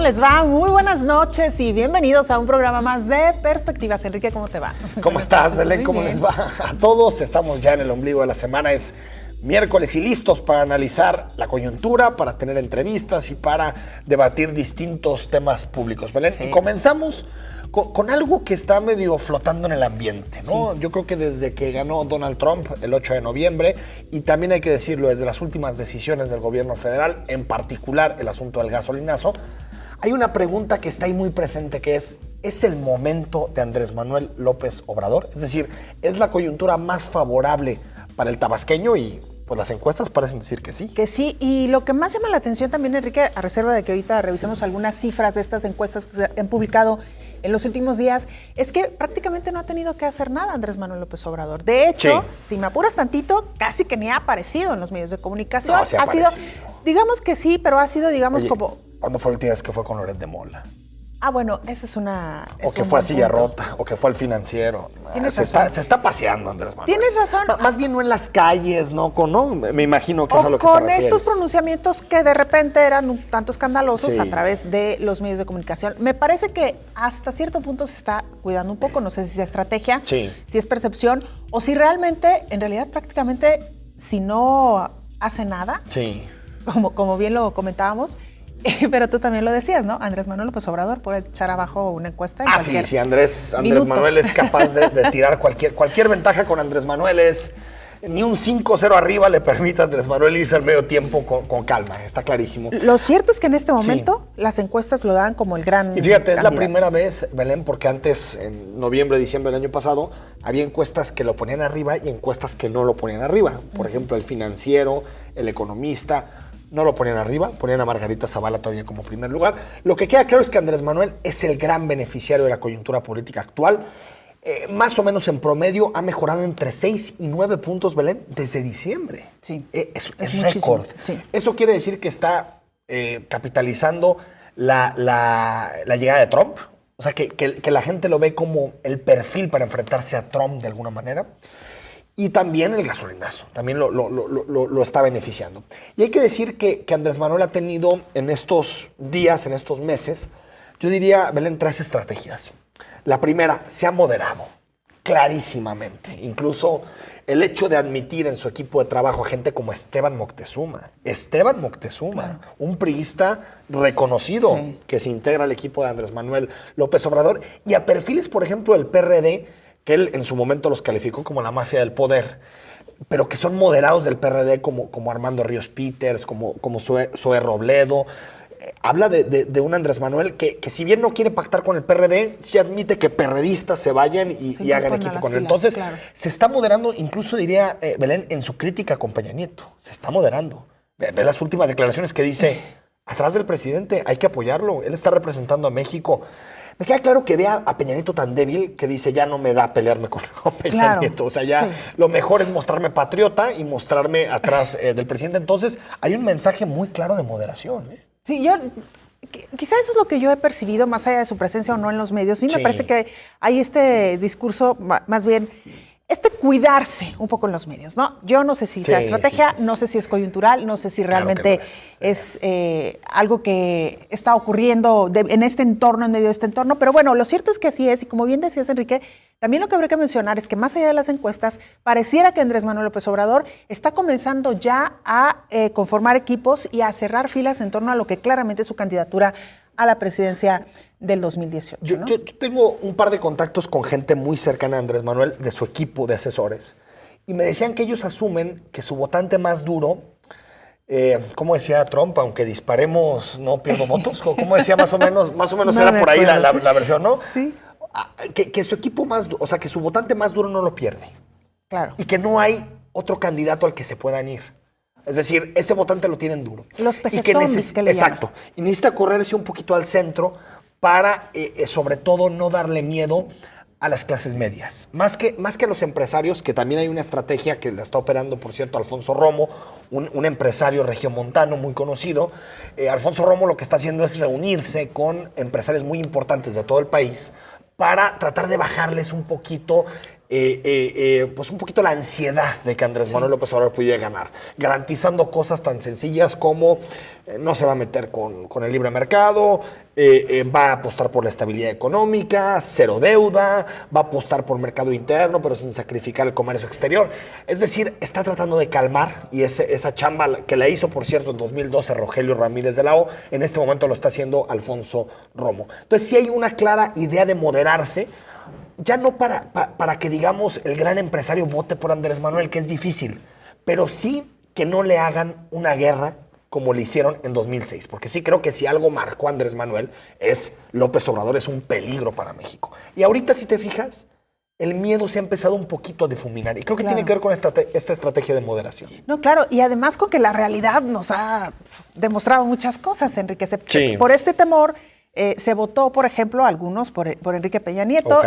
¿Cómo les va? Muy buenas noches y bienvenidos a un programa más de Perspectivas. Enrique, ¿cómo te va? ¿Cómo estás, Belén? ¿Cómo les va a todos? Estamos ya en el ombligo de la semana, es miércoles y listos para analizar la coyuntura, para tener entrevistas y para debatir distintos temas públicos, Belén. Sí. Y comenzamos con algo que está medio flotando en el ambiente, ¿no? Sí. Yo creo que desde que ganó Donald Trump el 8 de noviembre, y también hay que decirlo, desde las últimas decisiones del gobierno federal, en particular el asunto del gasolinazo, hay una pregunta que está ahí muy presente, que ¿es el momento de Andrés Manuel López Obrador? Es decir, ¿es la coyuntura más favorable para el tabasqueño? Y pues las encuestas parecen decir que sí. Que sí, y lo que más llama la atención también, Enrique, a reserva de que ahorita revisemos algunas cifras de estas encuestas que se han publicado en los últimos días, es que prácticamente no ha tenido que hacer nada Andrés Manuel López Obrador. De hecho, si me apuras tantito, casi que ni ha aparecido en los medios de comunicación. No, sí ha aparecido. Digamos que sí, pero ha sido, digamos, como... ¿Cuándo fue la última vez que fue con Loret de Mola? Ah, bueno, esa es una... O que fue a Silla Rota, o que fue al Financiero. Se está paseando Andrés Manuel. Tienes razón. Más bien no en las calles, ¿no? Me imagino que es a lo que te refieres. Con estos pronunciamientos que de repente eran un tanto escandalosos a través de los medios de comunicación. Me parece que hasta cierto punto se está cuidando un poco, no sé si es estrategia, si es percepción, o si realmente, en realidad prácticamente, si no hace nada, como bien lo comentábamos. Pero tú también lo decías, ¿no? Andrés Manuel López Obrador puede echar abajo una encuesta. Sí, Andrés Manuel es capaz de tirar cualquier ventaja con Andrés Manuel. Ni un 5-0 arriba le permite a Andrés Manuel irse al medio tiempo con calma, está clarísimo. Lo cierto es que en este momento las encuestas lo dan como el gran Y fíjate, candidato. Es la primera vez, Belén, porque antes, en noviembre, diciembre del año pasado, había encuestas que lo ponían arriba y encuestas que no lo ponían arriba. Por ejemplo, el Financiero, el Economista... No lo ponían arriba, ponían a Margarita Zavala todavía como primer lugar. Lo que queda claro es que Andrés Manuel es el gran beneficiario de la coyuntura política actual. Más o menos en promedio ha mejorado entre 6 y 9 puntos, Belén, desde diciembre. Sí. Es récord. Sí. Eso quiere decir que está capitalizando la llegada de Trump. O sea, que la gente lo ve como el perfil para enfrentarse a Trump de alguna manera. Y también el gasolinazo, también lo está beneficiando. Y hay que decir que Andrés Manuel ha tenido en estos días, en estos meses, yo diría, Belén, 3 estrategias. La primera, se ha moderado clarísimamente. Incluso el hecho de admitir en su equipo de trabajo a gente como Esteban Moctezuma, un priista reconocido que se integra al equipo de Andrés Manuel López Obrador, y a perfiles, por ejemplo, del PRD, que él en su momento los calificó como la mafia del poder, pero que son moderados del PRD como Armando Ríos Peters, como Zoé Robledo. Habla de un Andrés Manuel que si bien no quiere pactar con el PRD, sí admite que perredistas se vayan y hagan equipo con él. Entonces, se está moderando, incluso diría Belén, en su crítica con Peña Nieto. Se está moderando. Ve las últimas declaraciones que dice, atrás del presidente, hay que apoyarlo. Él está representando a México. Me queda claro que vea a Peña Nieto tan débil que dice, ya no me da pelearme con Peña Nieto. O sea, ya lo mejor es mostrarme patriota y mostrarme atrás del presidente. Entonces, hay un mensaje muy claro de moderación. Sí, quizá eso es lo que yo he percibido, más allá de su presencia o no en los medios. Sí, me parece que hay este discurso, más bien, cuidarse un poco en los medios, ¿no? Yo no sé si sea estrategia, no sé si es coyuntural, no sé si realmente es algo que está ocurriendo en este entorno, en medio de este entorno, pero bueno, lo cierto es que así es, y como bien decías, Enrique, también lo que habría que mencionar es que más allá de las encuestas, pareciera que Andrés Manuel López Obrador está comenzando ya a conformar equipos y a cerrar filas en torno a lo que claramente es su candidatura a la presidencia del 2018. Yo tengo un par de contactos con gente muy cercana a Andrés Manuel, de su equipo de asesores, y me decían que ellos asumen que su votante más duro, ¿cómo decía Trump? Aunque disparemos, no pierdo votos. ¿Cómo decía más o menos no era por ahí la versión, ¿no? Sí. Que su equipo o sea, que su votante más duro no lo pierde. Claro. Y que no hay otro candidato al que se puedan ir. Es decir, ese votante lo tienen duro. Los pejezombis que le llaman. Exacto. Y necesita correrse un poquito al centro para, sobre todo, no darle miedo a las clases medias. Más que a los empresarios, que también hay una estrategia que la está operando, por cierto, Alfonso Romo, un empresario regiomontano muy conocido. Alfonso Romo lo que está haciendo es reunirse con empresarios muy importantes de todo el país para tratar de bajarles un poquito pues un poquito la ansiedad de que Andrés Manuel López Obrador pudiera ganar, garantizando cosas tan sencillas como no se va a meter con el libre mercado, va a apostar por la estabilidad económica, cero deuda, va a apostar por mercado interno, pero sin sacrificar el comercio exterior. Es decir, está tratando de calmar, y esa chamba que la hizo, por cierto, en 2012 Rogelio Ramírez de la O, en este momento lo está haciendo Alfonso Romo. Entonces sí hay una clara idea de moderarse, ya no para que, digamos, el gran empresario vote por Andrés Manuel, que es difícil, pero sí que no le hagan una guerra como le hicieron en 2006. Porque sí creo que si algo marcó a Andrés Manuel es López Obrador es un peligro para México. Y ahorita, si te fijas, el miedo se ha empezado un poquito a difuminar. Y creo que tiene que ver con esta estrategia de moderación. No, claro. Y además con que la realidad nos ha demostrado muchas cosas, Enrique. Sí. Por este temor se votó, por ejemplo, algunos por Enrique Peña Nieto.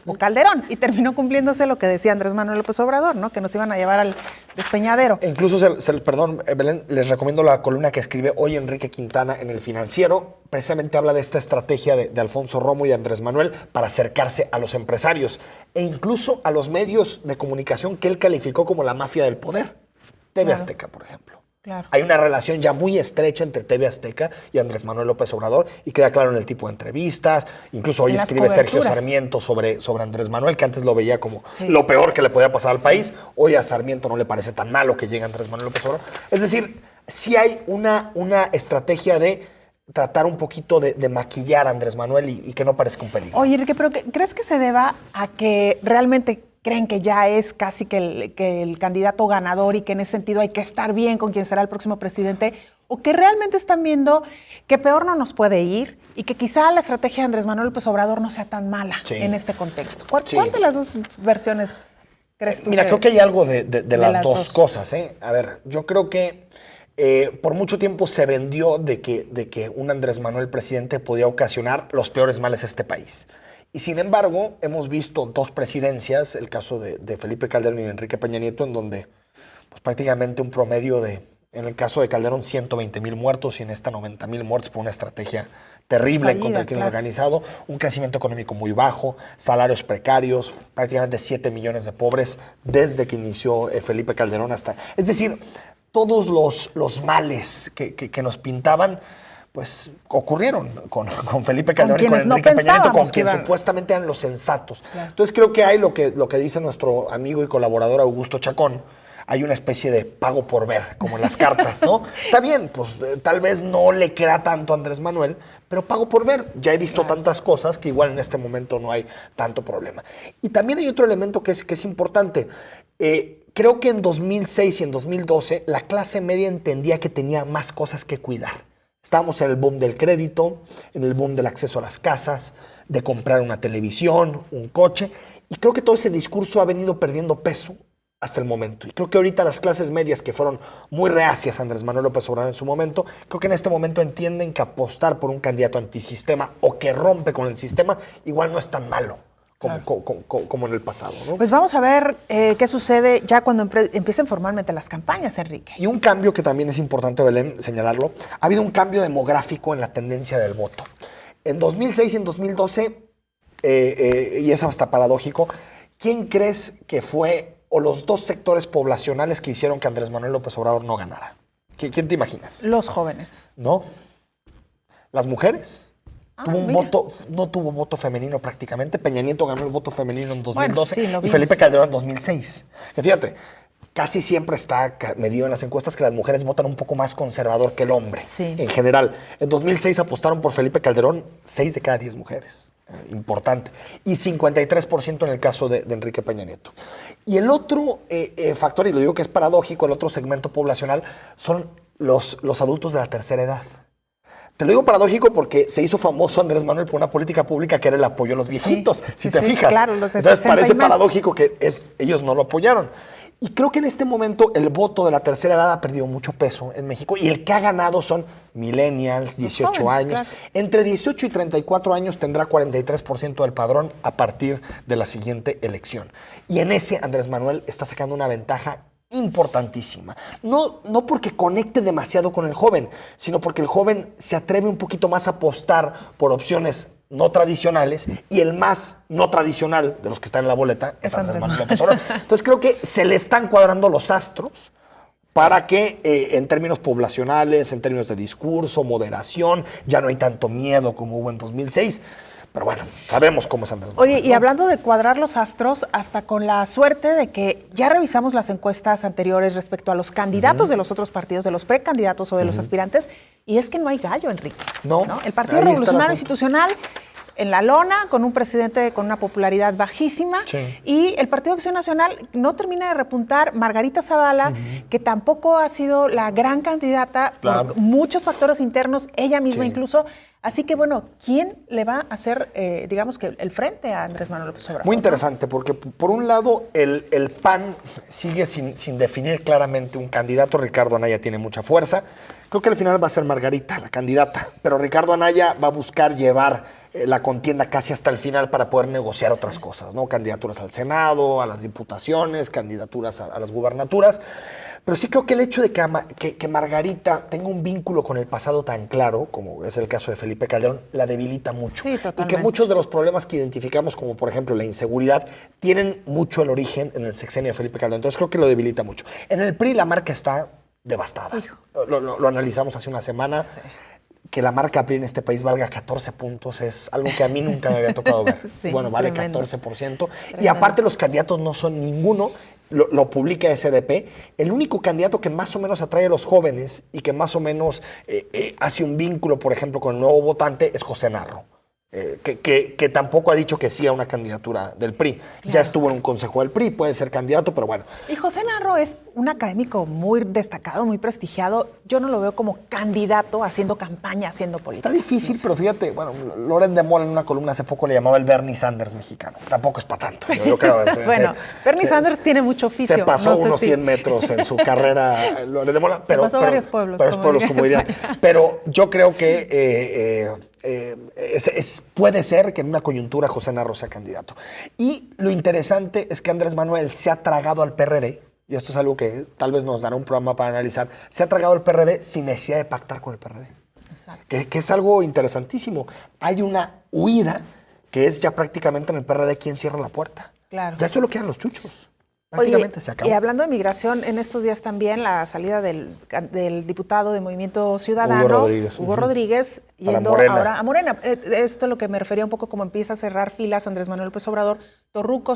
O Calderón. Y terminó cumpliéndose lo que decía Andrés Manuel López Obrador, ¿no? Que nos iban a llevar al despeñadero. E incluso, perdón, Belén, les recomiendo la columna que escribe hoy Enrique Quintana en El Financiero. Precisamente habla de esta estrategia de Alfonso Romo y de Andrés Manuel para acercarse a los empresarios e incluso a los medios de comunicación que él calificó como la mafia del poder. TV Azteca, por ejemplo. Claro. Hay una relación ya muy estrecha entre TV Azteca y Andrés Manuel López Obrador, y queda claro en el tipo de entrevistas. Incluso hoy escribe Sergio Sarmiento sobre Andrés Manuel, que antes lo veía como lo peor que le podía pasar al país. Hoy a Sarmiento no le parece tan malo que llegue Andrés Manuel López Obrador. Es decir, sí hay una estrategia de tratar un poquito de maquillar a Andrés Manuel y que no parezca un peligro. Oye, Enrique, pero ¿crees que se deba a que realmente creen que ya es casi que el candidato ganador y que en ese sentido hay que estar bien con quien será el próximo presidente? ¿O que realmente están viendo que peor no nos puede ir y que quizá la estrategia de Andrés Manuel López Obrador no sea tan mala en este contexto? ¿Cuál de las dos versiones crees tú? Mira, creo que hay algo de las dos cosas. A ver, yo creo que por mucho tiempo se vendió de que un Andrés Manuel presidente podía ocasionar los peores males a este país. Y sin embargo, hemos visto dos presidencias, el caso de Felipe Calderón y de Enrique Peña Nieto, en donde pues, prácticamente un promedio en el caso de Calderón, 120,000 muertos, y en esta 90,000 muertos por una estrategia terrible contra el crimen organizado, un crecimiento económico muy bajo, salarios precarios, prácticamente 7 millones de pobres desde que inició Felipe Calderón hasta... Es decir, todos los males que nos pintaban pues ocurrieron con Felipe Calderón y con Enrique Peña Nieto, con quien supuestamente eran los sensatos. Claro. Entonces creo que hay lo que dice nuestro amigo y colaborador Augusto Chacón, hay una especie de pago por ver, como en las cartas, ¿no? Está bien, pues tal vez no le crea tanto a Andrés Manuel, pero pago por ver. Ya he visto tantas cosas que igual en este momento no hay tanto problema. Y también hay otro elemento que es importante. Creo que en 2006 y en 2012 la clase media entendía que tenía más cosas que cuidar. Estábamos en el boom del crédito, en el boom del acceso a las casas, de comprar una televisión, un coche, y creo que todo ese discurso ha venido perdiendo peso hasta el momento. Y creo que ahorita las clases medias, que fueron muy reacias a Andrés Manuel López Obrador en su momento, creo que en este momento entienden que apostar por un candidato antisistema o que rompe con el sistema igual no es tan malo como en el pasado, ¿no? Pues vamos a ver qué sucede ya cuando empiecen formalmente las campañas, Enrique. Y un cambio que también es importante, Belén, señalarlo, ha habido un cambio demográfico en la tendencia del voto. En 2006 y en 2012, y es hasta paradójico, ¿quién crees que fue o los dos sectores poblacionales que hicieron que Andrés Manuel López Obrador no ganara? ¿Quién te imaginas? Los jóvenes. ¿No? ¿Las mujeres? No tuvo voto femenino prácticamente. Peña Nieto ganó el voto femenino en 2012 y Felipe Calderón en 2006. Que fíjate, casi siempre está medido en las encuestas que las mujeres votan un poco más conservador que el hombre, en general. En 2006 apostaron por Felipe Calderón 6 de cada 10 mujeres. Importante. Y 53% en el caso de Enrique Peña Nieto. Y el otro factor, y lo digo que es paradójico, el otro segmento poblacional son los adultos de la tercera edad. Te lo digo paradójico porque se hizo famoso Andrés Manuel por una política pública que era el apoyo a los viejitos, si te fijas. Claro, los de Entonces parece paradójico que ellos no lo apoyaron. Y creo que en este momento el voto de la tercera edad ha perdido mucho peso en México y el que ha ganado son millennials, 18 años. Claro. Entre 18 y 34 años tendrá 43% del padrón a partir de la siguiente elección. Y en ese Andrés Manuel está sacando una ventaja importantísima. No porque conecte demasiado con el joven, sino porque el joven se atreve un poquito más a apostar por opciones no tradicionales y el más no tradicional de los que están en la boleta es Andrés Manuel López Obrador. Entonces creo que se le están cuadrando los astros para que en términos poblacionales, en términos de discurso, moderación, ya no hay tanto miedo como hubo en 2006. Pero bueno, sabemos cómo es Andrés Manuel. Oye, y hablando de cuadrar los astros, hasta con la suerte de que ya revisamos las encuestas anteriores respecto a los candidatos de los otros partidos, de los precandidatos o de los aspirantes, y es que no hay gallo, Enrique. No. El Partido Revolucionario Institucional en la lona, con un presidente con una popularidad bajísima, y el Partido Acción Nacional no termina de repuntar. Margarita Zavala, que tampoco ha sido la gran candidata por muchos factores internos, ella misma incluso. Así que, bueno, ¿quién le va a hacer, digamos que, el frente a Andrés Manuel López Obrador? Muy interesante, porque por un lado el PAN sigue sin definir claramente un candidato. Ricardo Anaya tiene mucha fuerza. Creo que al final va a ser Margarita la candidata, pero Ricardo Anaya va a buscar llevar la contienda casi hasta el final para poder negociar otras cosas, ¿no? Candidaturas al Senado, a las diputaciones, candidaturas a las gubernaturas. Pero sí creo que el hecho de que Margarita tenga un vínculo con el pasado tan claro, como es el caso de Felipe Calderón, la debilita mucho. Sí, totalmente. Y que muchos de los problemas que identificamos, como por ejemplo la inseguridad, tienen mucho el origen en el sexenio de Felipe Calderón. Entonces creo que lo debilita mucho. En el PRI la marca está devastada. Lo analizamos hace una semana. Sí. Que la marca PRI en este país valga 14 puntos es algo que a mí nunca me había tocado ver. Sí, bueno, vale tremendo. 14%. Tremendo. Y aparte los candidatos no son ninguno, lo publica SDP, el único candidato que más o menos atrae a los jóvenes y que más o menos hace un vínculo, por ejemplo, con el nuevo votante es José Narro. Que tampoco ha dicho que sí a una candidatura del PRI. Claro. Ya estuvo en un consejo del PRI, puede ser candidato, pero bueno. Y José Narro es un académico muy destacado, muy prestigiado. Yo no lo veo como candidato haciendo campaña, haciendo política. Está difícil, pero fíjate, bueno, Loren de Mola en una columna hace poco le llamaba el Bernie Sanders mexicano. Tampoco es para tanto. Yo creo, bueno, Bernie Sanders tiene mucho oficio. Se pasó unos 100 metros en su carrera Loren de Mola. Pero, se pasó varios pueblos. Varios pueblos, como dirían. Pero yo creo que puede ser que en una coyuntura José Narro sea candidato. Y lo interesante es que Andrés Manuel se ha tragado al PRD, y esto es algo que tal vez nos dará un programa para analizar, se ha tragado al PRD sin necesidad de pactar con el PRD. Exacto. Que es algo interesantísimo. Hay una huida que es ya prácticamente en el PRD quien cierra la puerta. Claro. Ya solo quedan los chuchos. Prácticamente se acabó. Y hablando de migración, en estos días también la salida del diputado de Movimiento Ciudadano, Hugo Rodríguez, yendo ahora a Morena. Esto es lo que me refería un poco como empieza a cerrar filas Andrés Manuel López Obrador, Torruco,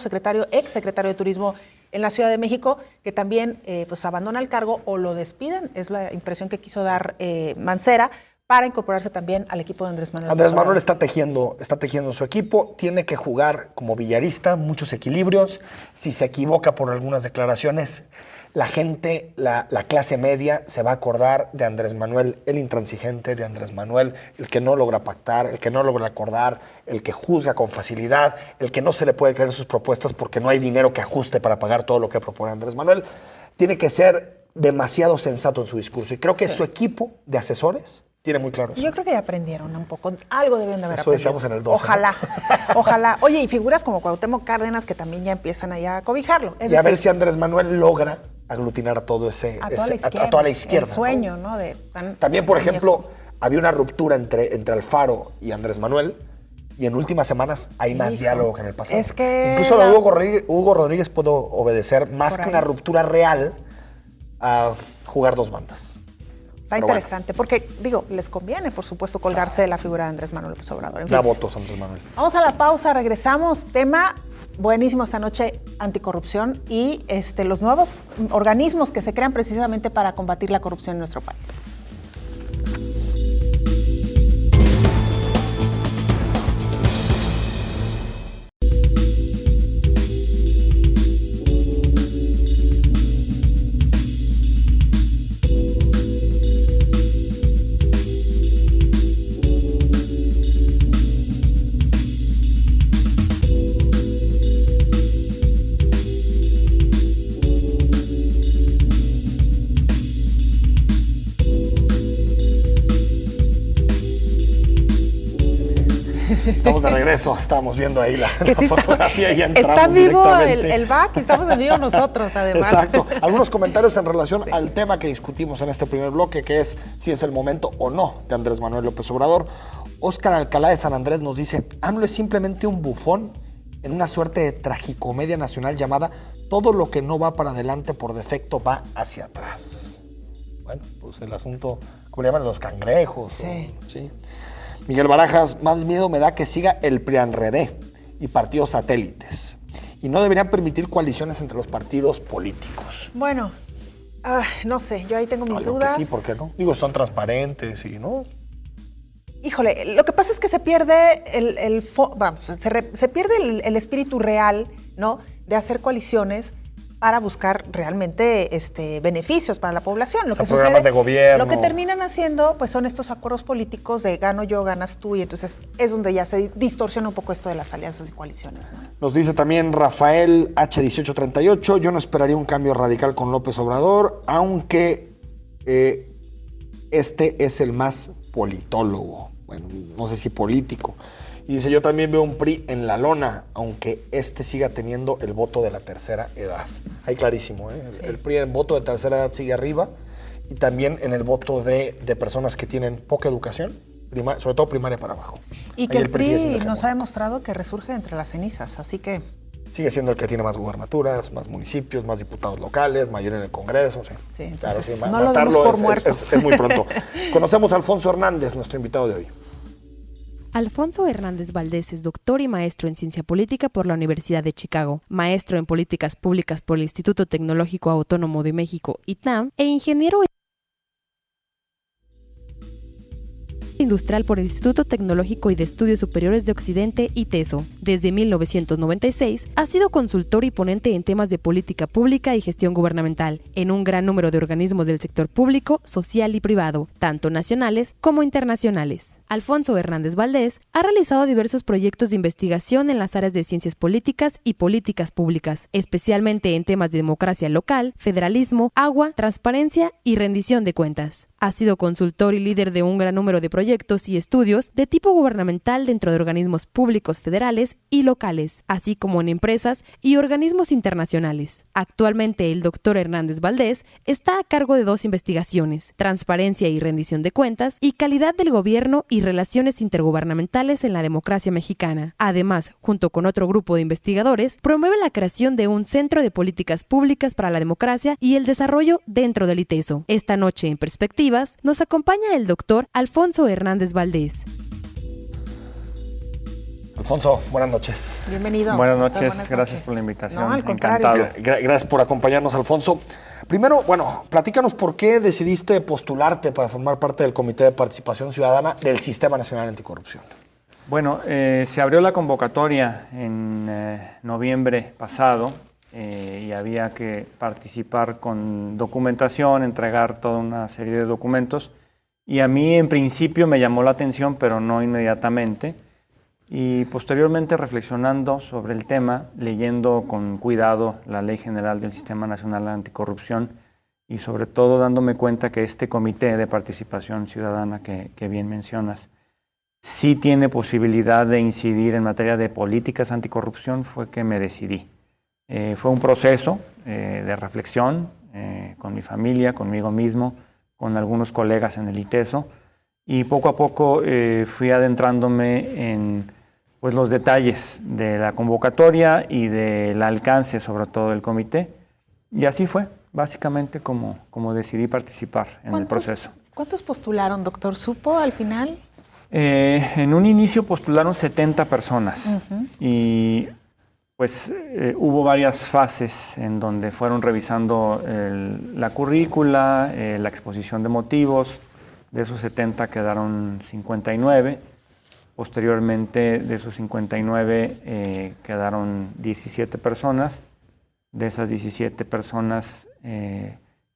ex secretario de Turismo en la Ciudad de México, que también pues abandona el cargo o lo despiden, es la impresión que quiso dar Mancera, para incorporarse también al equipo de Andrés Manuel. Andrés Manuel está tejiendo su equipo, tiene que jugar como villarista, muchos equilibrios. Si se equivoca por algunas declaraciones, la gente, la clase media, se va a acordar de Andrés Manuel, el intransigente, de Andrés Manuel, el que no logra pactar, el que no logra acordar, el que juzga con facilidad, el que no se le puede creer sus propuestas porque no hay dinero que ajuste para pagar todo lo que propone Andrés Manuel. Tiene que ser demasiado sensato en su discurso. Y creo que su equipo de asesores tiene muy claro eso. Yo creo que ya aprendieron un poco. Algo deben de haber eso aprendido. Decíamos en el 12. Ojalá, ¿no? Ojalá. Oye, y figuras como Cuauhtémoc Cárdenas que también ya empiezan allá a cobijarlo. Es decir, a ver si Andrés Manuel logra aglutinar a todo a toda la izquierda. El sueño, ¿no? También, por ejemplo, había una ruptura entre Alfaro y Andrés Manuel. Y en últimas semanas hay más diálogo que en el pasado. Es que incluso Hugo Rodríguez puede obedecer más que una ruptura real a jugar dos bandas. Está interesante, porque, digo, les conviene, por supuesto, colgarse de la figura de Andrés Manuel López Obrador. En fin. Da votos Andrés Manuel. Vamos a la pausa, regresamos. Tema buenísimo esta noche, anticorrupción y los nuevos organismos que se crean precisamente para combatir la corrupción en nuestro país. Estamos de regreso, estábamos viendo ahí la fotografía y entramos está vivo directamente. el back y estamos en vivo nosotros, además. Exacto. Algunos comentarios en relación al tema que discutimos en este primer bloque, que es si es el momento o no de Andrés Manuel López Obrador. Óscar Alcalá de San Andrés nos dice, AMLO es simplemente un bufón en una suerte de tragicomedia nacional llamada Todo lo que no va para adelante por defecto va hacia atrás. Bueno, pues el asunto, ¿cómo le llaman? Los cangrejos. Sí. ¿Sí? Miguel Barajas, más miedo me da que siga el PRIANREDE y partidos satélites. Y no deberían permitir coaliciones entre los partidos políticos. Bueno, no sé, yo ahí tengo mis Yo dudas. que sí, ¿por qué no? Digo, son transparentes y no. Híjole, lo que pasa es que se pierde se pierde el espíritu real, ¿no? De hacer coaliciones para buscar realmente beneficios para la población. Lo que programas de gobierno. Lo que terminan haciendo, pues, son estos acuerdos políticos de gano yo, ganas tú, y entonces es donde ya se distorsiona un poco esto de las alianzas y coaliciones, ¿no? Nos dice también Rafael H1838, yo no esperaría un cambio radical con López Obrador, aunque este es el más politólogo, bueno, no sé si político. Y dice, yo también veo un PRI en la lona, aunque siga teniendo el voto de la tercera edad. Ahí clarísimo, ¿eh? Sí. El PRI en el voto de tercera edad sigue arriba y también en el voto de personas que tienen poca educación, sobre todo primaria para abajo. Y ahí que el PRI nos ha demostrado que resurge entre las cenizas, así que... Sigue siendo el que tiene más gubernaturas, más municipios, más diputados locales, mayor en el Congreso. Sí, sí, claro, sí, no lo demos por muerto. Es muy pronto. Conocemos a Alfonso Hernández, nuestro invitado de hoy. Alfonso Hernández Valdés es doctor y maestro en Ciencia Política por la Universidad de Chicago, maestro en Políticas Públicas por el Instituto Tecnológico Autónomo de México, ITAM, e ingeniero industrial por el Instituto Tecnológico y de Estudios Superiores de Occidente, ITESO. Desde 1996 ha sido consultor y ponente en temas de política pública y gestión gubernamental, en un gran número de organismos del sector público, social y privado, tanto nacionales como internacionales. Alfonso Hernández Valdés ha realizado diversos proyectos de investigación en las áreas de ciencias políticas y políticas públicas, especialmente en temas de democracia local, federalismo, agua, transparencia y rendición de cuentas. Ha sido consultor y líder de un gran número de proyectos y estudios de tipo gubernamental dentro de organismos públicos federales y locales, así como en empresas y organismos internacionales. Actualmente, el doctor Hernández Valdés está a cargo de 2 investigaciones: transparencia y rendición de cuentas y calidad del gobierno y relaciones intergubernamentales en la democracia mexicana. Además, junto con otro grupo de investigadores, promueve la creación de un Centro de Políticas Públicas para la Democracia y el Desarrollo dentro del ITESO. Esta noche, en Perspectivas, nos acompaña el doctor Alfonso Hernández Valdés. Alfonso, buenas noches. Bienvenido. Buenas noches, gracias por la invitación. No, al contrario. Encantado. Gracias por acompañarnos, Alfonso. Primero, platícanos por qué decidiste postularte para formar parte del Comité de Participación Ciudadana del Sistema Nacional Anticorrupción. Bueno, se abrió la convocatoria en noviembre pasado y había que participar con documentación, entregar toda una serie de documentos. Y a mí en principio me llamó la atención, pero no inmediatamente. Y posteriormente, reflexionando sobre el tema, leyendo con cuidado la Ley General del Sistema Nacional Anticorrupción y sobre todo dándome cuenta que este Comité de Participación Ciudadana que bien mencionas sí tiene posibilidad de incidir en materia de políticas anticorrupción, fue que me decidí. Fue un proceso de reflexión con mi familia, conmigo mismo, con algunos colegas en el ITESO, y poco a poco fui adentrándome en los detalles de la convocatoria y del alcance sobre todo del comité, y así fue básicamente como decidí participar en el proceso. ¿Cuántos postularon, doctor? ¿Supo al final? En un inicio postularon 70 personas y hubo varias fases en donde fueron revisando la currícula, la exposición de motivos. De esos 70 quedaron 59. Posteriormente, de esos 59 quedaron 17 personas. De esas 17 personas,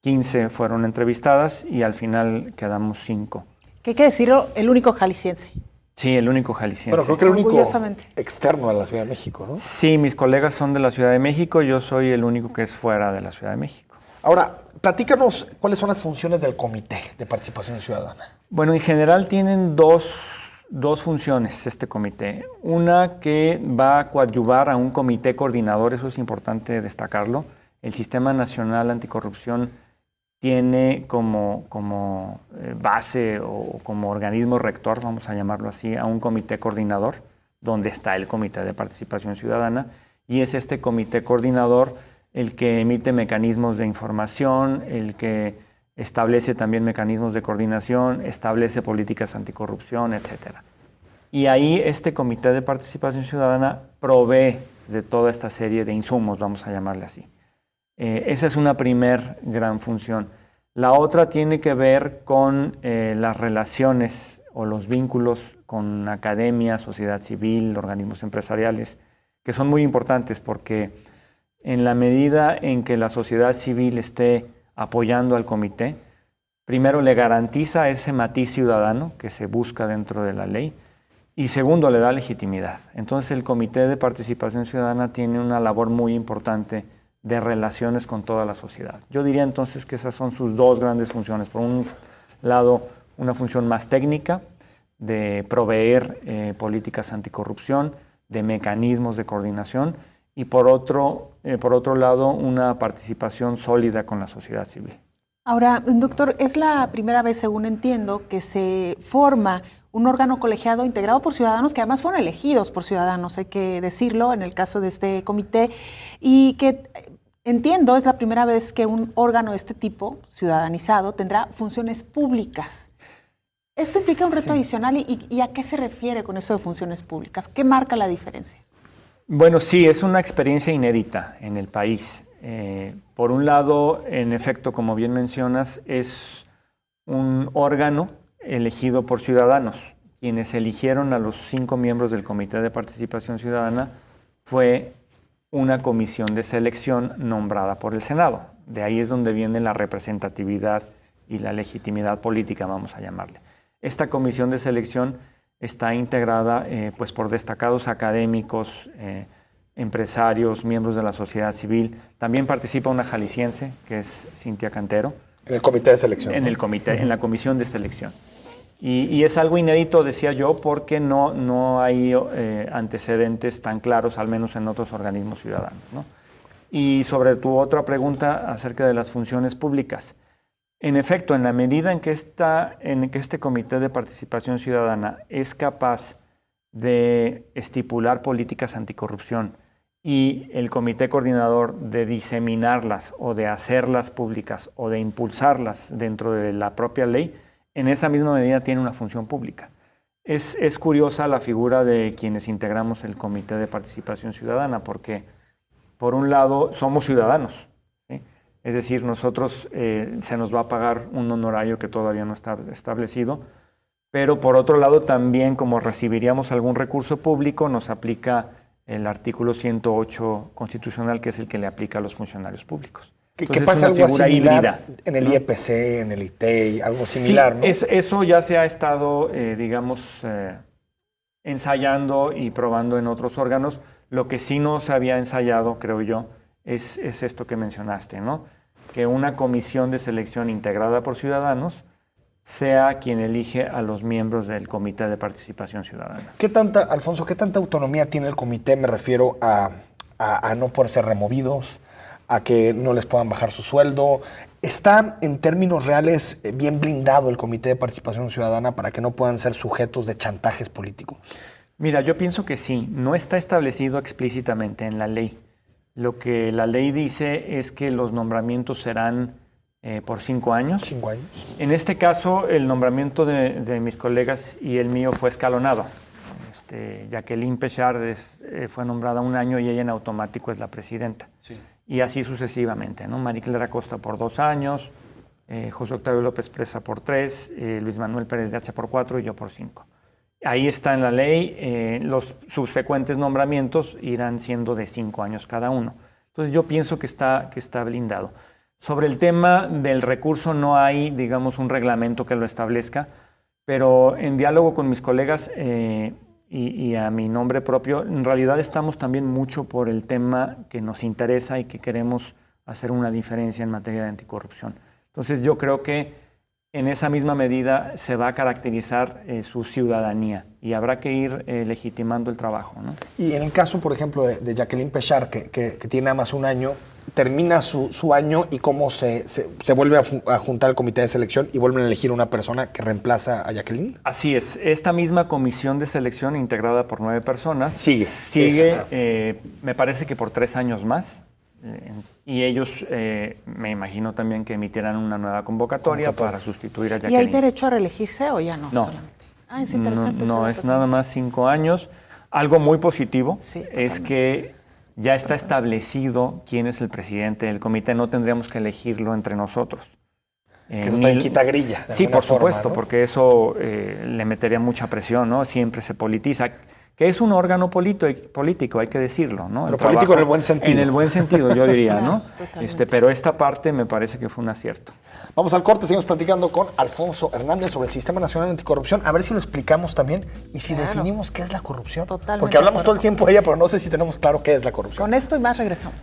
15 fueron entrevistadas y al final quedamos 5. ¿Qué hay que decirlo? El único jalisciense. Sí, el único jalisciense. Bueno, creo que el único externo a la Ciudad de México, ¿no? Sí, mis colegas son de la Ciudad de México, yo soy el único que es fuera de la Ciudad de México. Ahora, platícanos cuáles son las funciones del Comité de Participación Ciudadana. Bueno, en general tienen dos funciones este comité. Una que va a coadyuvar a un comité coordinador, eso es importante destacarlo. El Sistema Nacional Anticorrupción tiene como base o como organismo rector, vamos a llamarlo así, a un comité coordinador, donde está el Comité de Participación Ciudadana, y es este comité coordinador el que emite mecanismos de información, el que establece también mecanismos de coordinación, establece políticas anticorrupción, etc. Y ahí este Comité de Participación Ciudadana provee de toda esta serie de insumos, vamos a llamarle así. Esa es una primer gran función. La otra tiene que ver con las relaciones o los vínculos con academia, sociedad civil, organismos empresariales, que son muy importantes porque en la medida en que la sociedad civil esté apoyando al comité, primero le garantiza ese matiz ciudadano que se busca dentro de la ley y segundo le da legitimidad. Entonces el Comité de Participación Ciudadana tiene una labor muy importante de relaciones con toda la sociedad. Yo diría entonces que esas son sus dos grandes funciones. Por un lado, una función más técnica de proveer políticas anticorrupción, de mecanismos de coordinación y por otro lado, una participación sólida con la sociedad civil. Ahora, doctor, es la primera vez, según entiendo, que se forma un órgano colegiado integrado por ciudadanos que además fueron elegidos por ciudadanos, hay que decirlo, en el caso de este comité, y que entiendo es la primera vez que un órgano de este tipo, ciudadanizado, tendrá funciones públicas. Esto implica un reto adicional y ¿a qué se refiere con eso de funciones públicas? ¿Qué marca la diferencia? Bueno, sí, es una experiencia inédita en el país. Por un lado, en efecto, como bien mencionas, es un órgano elegido por ciudadanos. Quienes eligieron a los 5 miembros del Comité de Participación Ciudadana fue una comisión de selección nombrada por el Senado. De ahí es donde viene la representatividad y la legitimidad política, vamos a llamarle. Esta comisión de selección está integrada pues por destacados académicos, empresarios, miembros de la sociedad civil. También participa una jalisciense, que es Cintia Cantero. En el comité de selección. En el comité, en la comisión de selección. Y es algo inédito, decía yo, porque no hay antecedentes tan claros, al menos en otros organismos ciudadanos, ¿no? Y sobre tu otra pregunta acerca de las funciones públicas. En efecto, en la medida en que este Comité de Participación Ciudadana es capaz de estipular políticas anticorrupción y el Comité Coordinador de diseminarlas o de hacerlas públicas o de impulsarlas dentro de la propia ley, en esa misma medida tiene una función pública. Es curiosa la figura de quienes integramos el Comité de Participación Ciudadana porque, por un lado, somos ciudadanos, ¿sí? Es decir, nosotros se nos va a pagar un honorario que todavía no está establecido, pero por otro lado también, como recibiríamos algún recurso público, nos aplica el artículo 108 constitucional, que es el que le aplica a los funcionarios públicos. ¿Qué pasa algo similar en el IEPC, en el ITEI, algo similar, ¿no? Eso ya se ha estado, ensayando y probando en otros órganos. Lo que sí no se había ensayado, creo yo, es esto que mencionaste, ¿no? Que una comisión de selección integrada por ciudadanos sea quien elige a los miembros del Comité de Participación Ciudadana. Alfonso, ¿qué tanta autonomía tiene el comité? Me refiero a no poder ser removidos, a que no les puedan bajar su sueldo. ¿Está en términos reales bien blindado el Comité de Participación Ciudadana para que no puedan ser sujetos de chantajes políticos? Mira, yo pienso que sí. No está establecido explícitamente en la ley. Lo que la ley dice es que los nombramientos serán por 5 años. 5 años. En este caso, el nombramiento de mis colegas y el mío fue escalonado. Jacqueline Pechard fue nombrada 1 año y ella en automático es la presidenta. Sí. Y así sucesivamente, ¿no? María Clara Costa por 2 años, José Octavio López Presa por 3, Luis Manuel Pérez de Hacha por 4 y yo por 5. Ahí está en la ley, los subsecuentes nombramientos irán siendo de 5 años cada uno. Entonces yo pienso que está blindado. Sobre el tema del recurso no hay, digamos, un reglamento que lo establezca, pero en diálogo con mis colegas y a mi nombre propio, en realidad estamos también mucho por el tema que nos interesa y que queremos hacer una diferencia en materia de anticorrupción. Entonces yo creo que en esa misma medida se va a caracterizar su ciudadanía y habrá que ir legitimando el trabajo, ¿no? Y en el caso, por ejemplo, de Jacqueline Pechard, que tiene nada más un año, termina su año y cómo se vuelve a juntar el comité de selección y vuelven a elegir una persona que reemplaza a Jacqueline. Así es. Esta misma comisión de selección integrada por 9 personas sigue me parece que por 3 años más. Y ellos, me imagino también que emitirán una nueva convocatoria para sustituir a Jacqueline. ¿Y hay derecho a reelegirse o ya no? No. Solamente? Ah, es interesante. No, es nada más 5 años. Algo muy positivo es que ya está establecido quién es el presidente del comité. No tendríamos que elegirlo entre nosotros. Que eso también quita grilla. Sí, por supuesto, ¿no? Porque eso le metería mucha presión, ¿no? Siempre se politiza. Que es un órgano político, hay que decirlo, ¿no? Pero político en el buen sentido. En el buen sentido, yo diría, ¿no? Totalmente. Pero esta parte me parece que fue un acierto. Vamos al corte, seguimos platicando con Alfonso Hernández sobre el Sistema Nacional Anticorrupción, a ver si lo explicamos también y si definimos qué es la corrupción. Totalmente. Porque hablamos todo el tiempo de ella, pero no sé si tenemos claro qué es la corrupción. Con esto y más regresamos.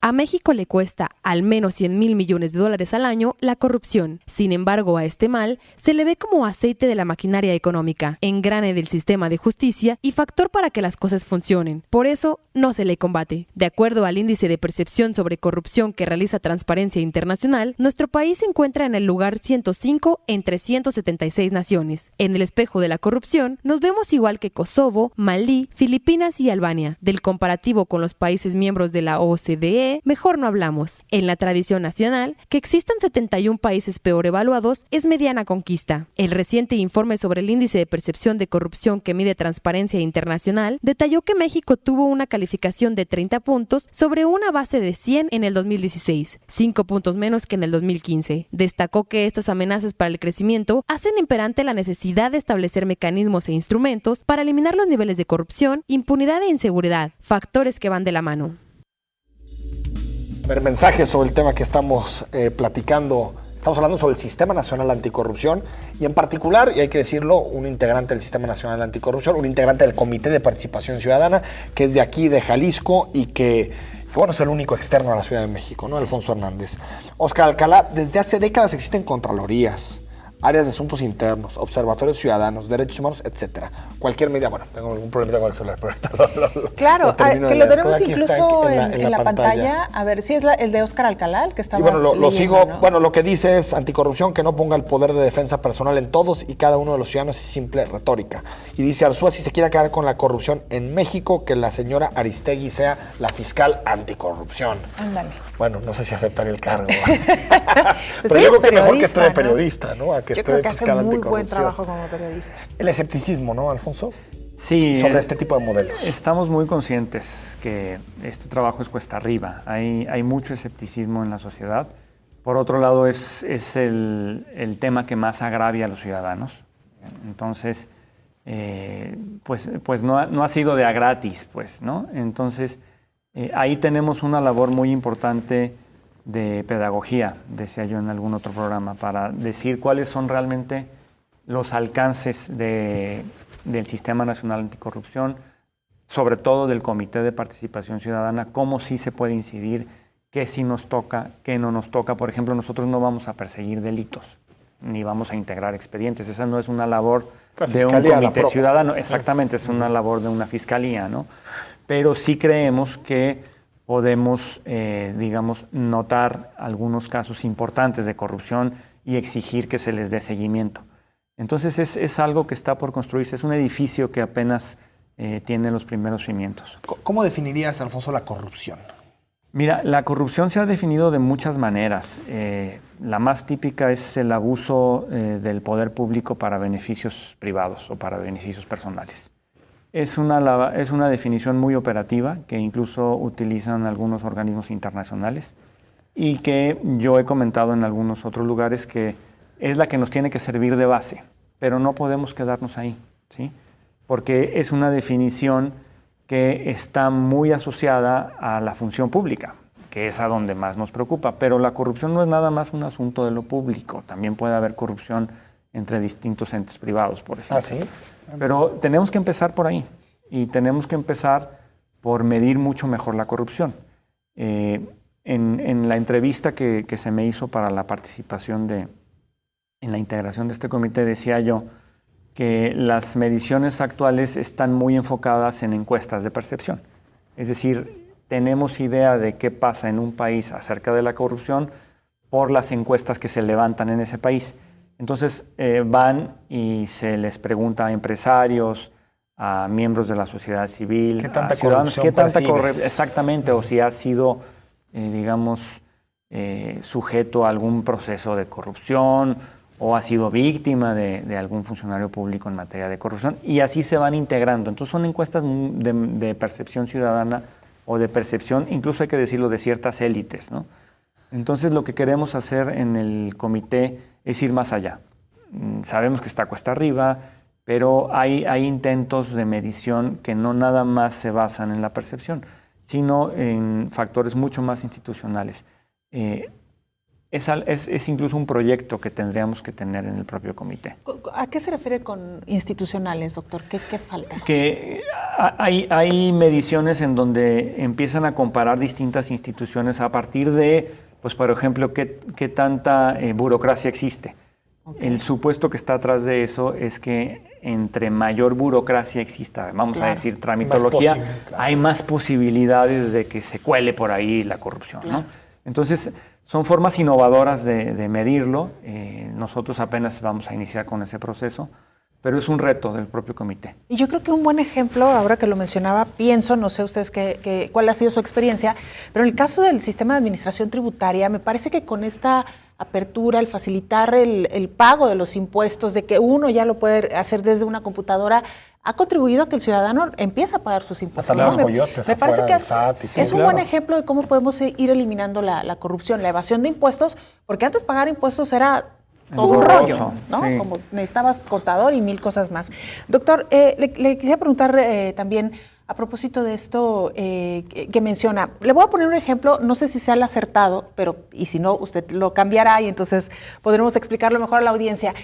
A México le cuesta al menos 100,000 millones de dólares al año la corrupción. Sin embargo, a este mal se le ve como aceite de la maquinaria económica, engrane del sistema de justicia y factor para que las cosas funcionen. Por eso, no se le combate. De acuerdo al índice de percepción sobre corrupción que realiza Transparencia Internacional, nuestro país se encuentra en el lugar 105 entre 176 naciones. En el espejo de la corrupción, nos vemos igual que Kosovo, Malí, Filipinas y Albania. Del comparativo con los países miembros de la OCDE, mejor no hablamos. En la tradición nacional, que existan 71 países peor evaluados es mediana conquista. El reciente informe sobre el índice de percepción de corrupción que mide Transparencia Internacional detalló que México tuvo una calificación de 30 puntos sobre una base de 100 en el 2016, 5 puntos menos que en el 2015. Destacó que estas amenazas para el crecimiento hacen imperante la necesidad de establecer mecanismos e instrumentos para eliminar los niveles de corrupción, impunidad e inseguridad, factores que van de la mano. Ver mensajes sobre el tema que estamos platicando. Estamos hablando sobre el Sistema Nacional Anticorrupción y en particular, y hay que decirlo, un integrante del Sistema Nacional Anticorrupción, un integrante del Comité de Participación Ciudadana, que es de aquí, de Jalisco, y que bueno, es el único externo a la Ciudad de México, ¿no? Alfonso Hernández. Óscar Alcalá, desde hace décadas existen contralorías, áreas de asuntos internos, observatorios ciudadanos, derechos humanos, etcétera. Cualquier medida, bueno, tengo algún problema con el celular, pero ahorita Claro, termino que de lo leer. tenemos Aquí incluso está en la pantalla. A ver, si es el de Óscar Alcalá, el que estaba. Y bueno, lo leyendo, sigo. ¿no? Bueno, lo que dice es anticorrupción que no ponga el poder de defensa personal en todos y cada uno de los ciudadanos es simple retórica. Y dice Arzúa, si se quiere acabar con la corrupción en México, que la señora Aristegui sea la fiscal anticorrupción. Ándale. Bueno, no sé si aceptaría el cargo. Pues pero yo creo que mejor que esté de periodista, ¿no? A que yo esté creo de que fiscal hace muy anticorrupción. buen trabajo como periodista. El escepticismo, ¿no, Alfonso? Sí. Sobre este tipo de modelos. Estamos muy conscientes que este trabajo es cuesta arriba. Hay mucho escepticismo en la sociedad. Por otro lado, es el tema que más agravia a los ciudadanos. Entonces, pues no ha sido de a gratis, pues, ¿no? Entonces, ahí tenemos una labor muy importante de pedagogía, decía yo en algún otro programa, para decir cuáles son realmente los alcances del Sistema Nacional Anticorrupción, sobre todo del Comité de Participación Ciudadana, cómo sí se puede incidir, qué sí nos toca, qué no nos toca. Por ejemplo, nosotros no vamos a perseguir delitos, ni vamos a integrar expedientes. Esa no es una labor de un comité ciudadano. Exactamente, es una labor de una fiscalía, ¿no? Pero sí creemos que podemos, digamos, notar algunos casos importantes de corrupción y exigir que se les dé seguimiento. Entonces es algo que está por construirse, es un edificio que apenas tiene los primeros cimientos. ¿Cómo definirías, Alfonso, la corrupción? Mira, la corrupción se ha definido de muchas maneras. La más típica es el abuso del poder público para beneficios privados o para beneficios personales. Es una definición muy operativa que incluso utilizan algunos organismos internacionales y que yo he comentado en algunos otros lugares que es la que nos tiene que servir de base, pero no podemos quedarnos ahí, ¿sí? Porque es una definición que está muy asociada a la función pública, que es a donde más nos preocupa, pero la corrupción no es nada más un asunto de lo público, también puede haber corrupción entre distintos entes privados, por ejemplo. ¿Ah, sí? Pero tenemos que empezar por ahí y tenemos que empezar por medir mucho mejor la corrupción. En la entrevista que se me hizo para la participación en la integración de este comité, decía yo que las mediciones actuales están muy enfocadas en encuestas de percepción. Es decir, tenemos idea de qué pasa en un país acerca de la corrupción por las encuestas que se levantan en ese país. Entonces van y se les pregunta a empresarios, a miembros de la sociedad civil, ¿qué tanta a ciudadanos, corrupción percibes? exactamente, o si ha sido, digamos, sujeto a algún proceso de corrupción o ha sido víctima de algún funcionario público en materia de corrupción, y así se van integrando. Entonces son encuestas de percepción ciudadana o de percepción, incluso hay que decirlo, de ciertas élites, ¿no? Entonces lo que queremos hacer en el comité es ir más allá. Sabemos que está cuesta arriba, pero hay intentos de medición que no nada más se basan en la percepción, sino en factores mucho más institucionales. Es incluso un proyecto que tendríamos que tener en el propio comité. ¿A qué se refiere con institucionales, doctor? ¿Qué falta? Que hay mediciones en donde empiezan a comparar distintas instituciones a partir de, pues por ejemplo, qué tanta burocracia existe. Okay. El supuesto que está atrás de eso es que entre mayor burocracia exista, vamos a decir tramitología, hay más posibilidades de que se cuele por ahí la corrupción, ¿no? Entonces, son formas innovadoras de medirlo. Nosotros apenas vamos a iniciar con ese proceso, pero es un reto del propio comité. Y yo creo que un buen ejemplo, ahora que lo mencionaba, pienso, no sé ustedes cuál ha sido su experiencia, pero en el caso del sistema de administración tributaria, me parece que con esta apertura, el facilitar el pago de los impuestos, de que uno ya lo puede hacer desde una computadora, ha contribuido a que el ciudadano empiece a pagar sus impuestos. Hasta los coyotes, me parece que es un buen claro. ejemplo de cómo podemos ir eliminando la corrupción, la evasión de impuestos, porque antes pagar impuestos era todo un rollo, ¿no? Sí. Como necesitabas contador y mil cosas más. Doctor, le quisiera preguntar también, a propósito de esto que menciona, le voy a poner un ejemplo, no sé si sea el acertado, pero y si no, usted lo cambiará y entonces podremos explicarlo mejor a la audiencia.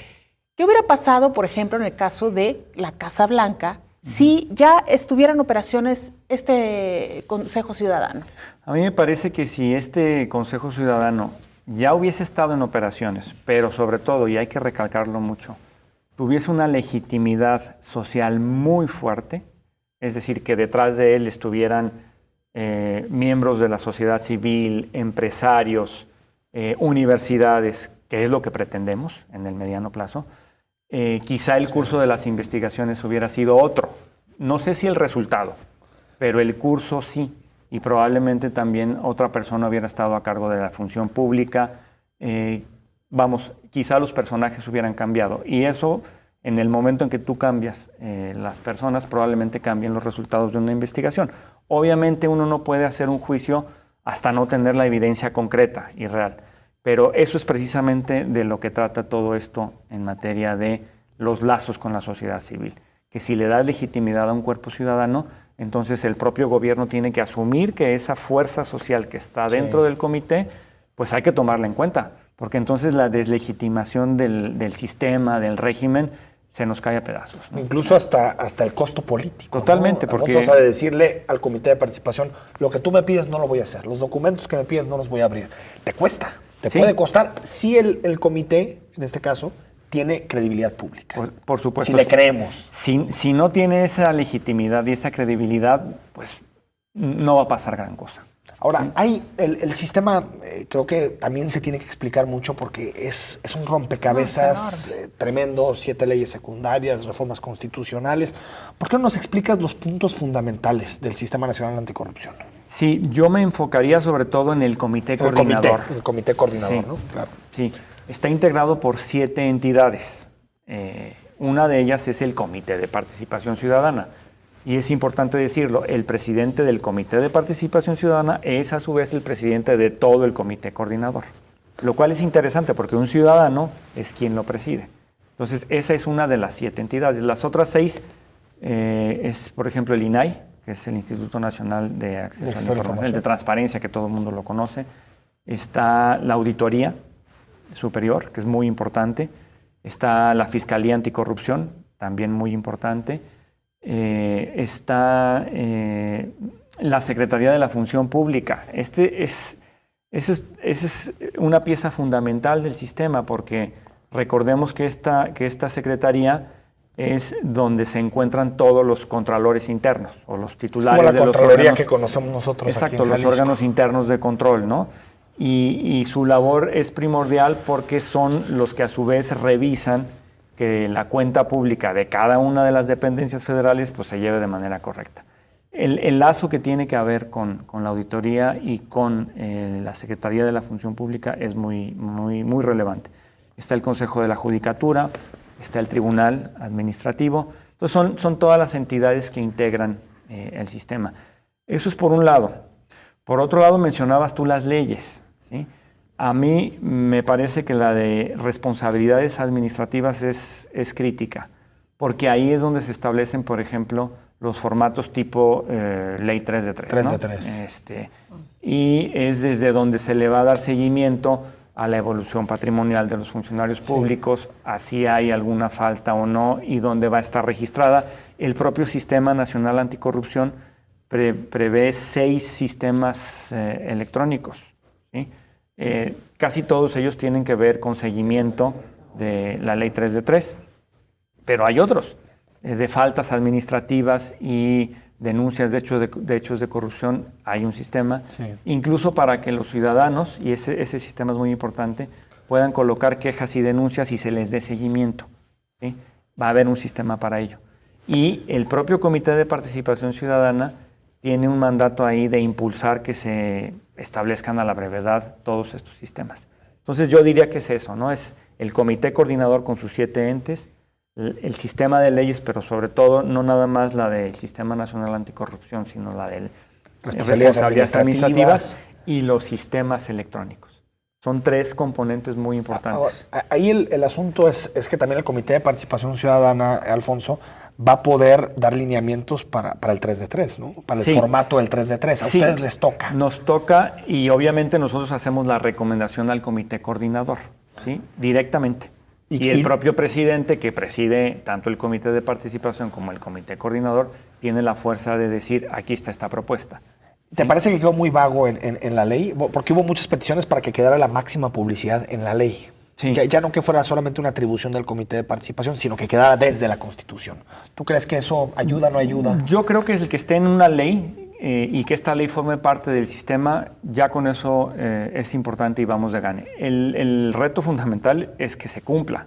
¿Qué hubiera pasado, por ejemplo, en el caso de la Casa Blanca, si ya estuvieran operaciones este Consejo Ciudadano? A mí me parece que si este Consejo Ciudadano ya hubiese estado en operaciones, pero sobre todo, y hay que recalcarlo mucho, tuviese una legitimidad social muy fuerte, es decir, que detrás de él estuvieran miembros de la sociedad civil, empresarios, universidades, que es lo que pretendemos en el mediano plazo, quizá el curso de las investigaciones hubiera sido otro. No sé si el resultado, pero el curso sí. Y probablemente también otra persona hubiera estado a cargo de la función pública. Quizá los personajes hubieran cambiado. Y eso, en el momento en que tú cambias las personas, probablemente cambien los resultados de una investigación. Obviamente uno no puede hacer un juicio hasta no tener la evidencia concreta y real. Pero eso es precisamente de lo que trata todo esto en materia de los lazos con la sociedad civil. Que si le das legitimidad a un cuerpo ciudadano, entonces el propio gobierno tiene que asumir que esa fuerza social que está dentro del comité, pues hay que tomarla en cuenta. Porque entonces la deslegitimación del sistema, del régimen, se nos cae a pedazos, ¿no? Incluso hasta el costo político. Totalmente, ¿no? porque... Vamos a decirle al comité de participación, lo que tú me pides no lo voy a hacer, los documentos que me pides no los voy a abrir. Te cuesta, te puede costar si el comité, en este caso, tiene credibilidad pública. Por supuesto. Si le creemos. Si no tiene esa legitimidad y esa credibilidad, pues no va a pasar gran cosa. Ahora, hay el sistema, creo que también se tiene que explicar mucho porque es un rompecabezas tremendo, 7 leyes secundarias, reformas constitucionales. ¿Por qué no nos explicas los puntos fundamentales del Sistema Nacional Anticorrupción? Sí, yo me enfocaría sobre todo en el comité coordinador. El comité coordinador, ¿no? Claro. Sí, está integrado por 7 entidades. Una de ellas es el Comité de Participación Ciudadana. Y es importante decirlo, el presidente del Comité de Participación Ciudadana es a su vez el presidente de todo el comité coordinador. Lo cual es interesante porque un ciudadano es quien lo preside. Entonces, esa es una de las 7 entidades. Las otras 6 es, por ejemplo, el INAI, que es el Instituto Nacional de Acceso a la Información, el de Transparencia, que todo el mundo lo conoce. Está la Auditoría Superior, que es muy importante. Está la Fiscalía Anticorrupción, también muy importante. Está la Secretaría de la Función Pública. Esa es una pieza fundamental del sistema, porque recordemos que esta secretaría es donde se encuentran todos los contralores internos o los titulares como la de los Contraloría órganos que conocemos nosotros. Exacto, aquí en los Jalisco. órganos internos de control, ¿no? Y su labor es primordial porque son los que a su vez revisan que la cuenta pública de cada una de las dependencias federales pues se lleve de manera correcta. El lazo que tiene que haber con la auditoría y con la Secretaría de la Función Pública es muy relevante. Está el Consejo de la Judicatura, está el Tribunal Administrativo. Entonces son todas las entidades que integran el sistema. Eso es por un lado. Por otro lado, mencionabas tú las leyes, ¿sí? A mí me parece que la de responsabilidades administrativas es crítica, porque ahí es donde se establecen, por ejemplo, los formatos tipo ley 3 de 3. 3 ¿no? de 3. Y es desde donde se le va a dar seguimiento a la evolución patrimonial de los funcionarios públicos, así hay alguna falta o no, y donde va a estar registrada. El propio Sistema Nacional Anticorrupción prevé 6 sistemas electrónicos, ¿sí? Casi todos ellos tienen que ver con seguimiento de la ley 3 de 3, pero hay otros, de faltas administrativas y denuncias de hechos de corrupción, hay un sistema, incluso para que los ciudadanos, y ese sistema es muy importante, puedan colocar quejas y denuncias y se les dé seguimiento, ¿sí? Va a haber un sistema para ello. Y el propio Comité de Participación Ciudadana tiene un mandato ahí de impulsar que se establezcan a la brevedad todos estos sistemas. Entonces yo diría que es eso, ¿no? Es el comité coordinador con sus 7 entes, el sistema de leyes, pero sobre todo no nada más la del Sistema Nacional Anticorrupción, sino la de responsabilidades administrativas y los sistemas electrónicos. Son 3 componentes muy importantes. Ahora, ahí el asunto es que también el Comité de Participación Ciudadana, Alfonso, va a poder dar lineamientos para el 3 de 3, ¿no? Para el formato del 3 de 3. A ustedes les toca. Nos toca, y obviamente nosotros hacemos la recomendación al comité coordinador, ¿sí? Directamente. Y el propio presidente, que preside tanto el comité de participación como el comité coordinador, tiene la fuerza de decir, aquí está esta propuesta. ¿Te parece que quedó muy vago en la ley? Porque hubo muchas peticiones para que quedara la máxima publicidad en la ley. Sí. Ya no que fuera solamente una atribución del comité de participación, sino que quedara desde la Constitución. ¿Tú crees que eso ayuda o no ayuda? Yo creo que es el que esté en una ley y que esta ley forme parte del sistema, ya con eso es importante y vamos de gane. El reto fundamental es que se cumpla.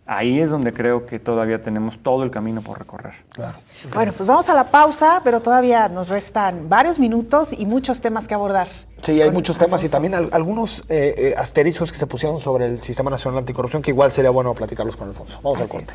Ahí es donde creo que todavía tenemos todo el camino por recorrer. Claro. Bueno, pues vamos a la pausa, pero todavía nos restan varios minutos y muchos temas que abordar. Sí, hay muchos temas y también algunos asteriscos que se pusieron sobre el Sistema Nacional Anticorrupción que igual sería bueno platicarlos con Alfonso. Vamos al corte.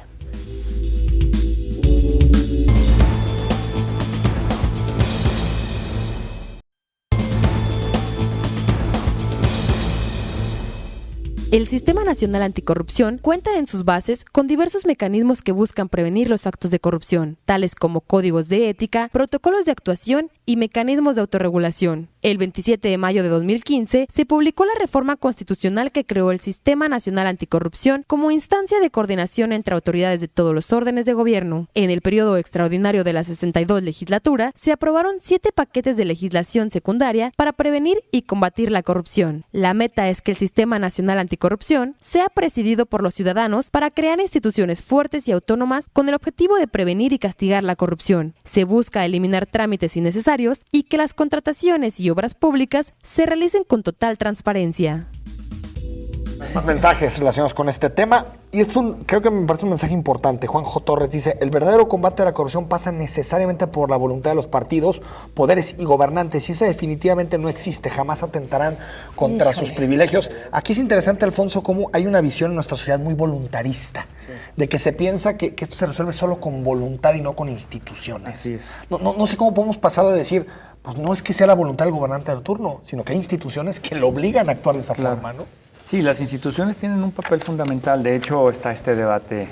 El Sistema Nacional Anticorrupción cuenta en sus bases con diversos mecanismos que buscan prevenir los actos de corrupción, tales como códigos de ética, protocolos de actuación y mecanismos de autorregulación. El 27 de mayo de 2015 se publicó la reforma constitucional que creó el Sistema Nacional Anticorrupción como instancia de coordinación entre autoridades de todos los órdenes de gobierno. En el periodo extraordinario de la 62 legislatura, se aprobaron 7 paquetes de legislación secundaria para prevenir y combatir la corrupción. La meta es que el Sistema Nacional Anticorrupción sea presidido por los ciudadanos para crear instituciones fuertes y autónomas con el objetivo de prevenir y castigar la corrupción. Se busca eliminar trámites innecesarios y que las contrataciones y obras públicas se realicen con total transparencia. Más mensajes relacionados con este tema y creo que me parece un mensaje importante. Juan J. Torres dice, el verdadero combate a la corrupción pasa necesariamente por la voluntad de los partidos, poderes y gobernantes y esa definitivamente no existe, jamás atentarán contra sus privilegios. Aquí es interesante, Alfonso, cómo hay una visión en nuestra sociedad muy voluntarista, de que se piensa que esto se resuelve solo con voluntad y no con instituciones. Así es. No sé cómo podemos pasar de decir, pues no es que sea la voluntad del gobernante de turno, sino que hay instituciones que lo obligan a actuar de esa forma, ¿no? Sí, las instituciones tienen un papel fundamental. De hecho, está este debate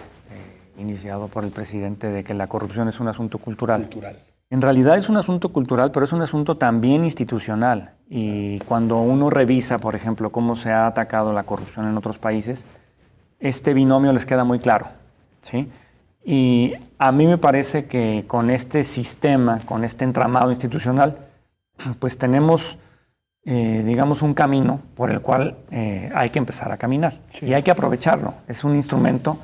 iniciado por el presidente de que la corrupción es un asunto cultural. En realidad es un asunto cultural, pero es un asunto también institucional. Y cuando uno revisa, por ejemplo, cómo se ha atacado la corrupción en otros países, este binomio les queda muy claro, ¿sí? Y a mí me parece que con este sistema, con este entramado institucional, pues tenemos, digamos, un camino por el cual hay que empezar a caminar. Y hay que aprovecharlo. Es un instrumento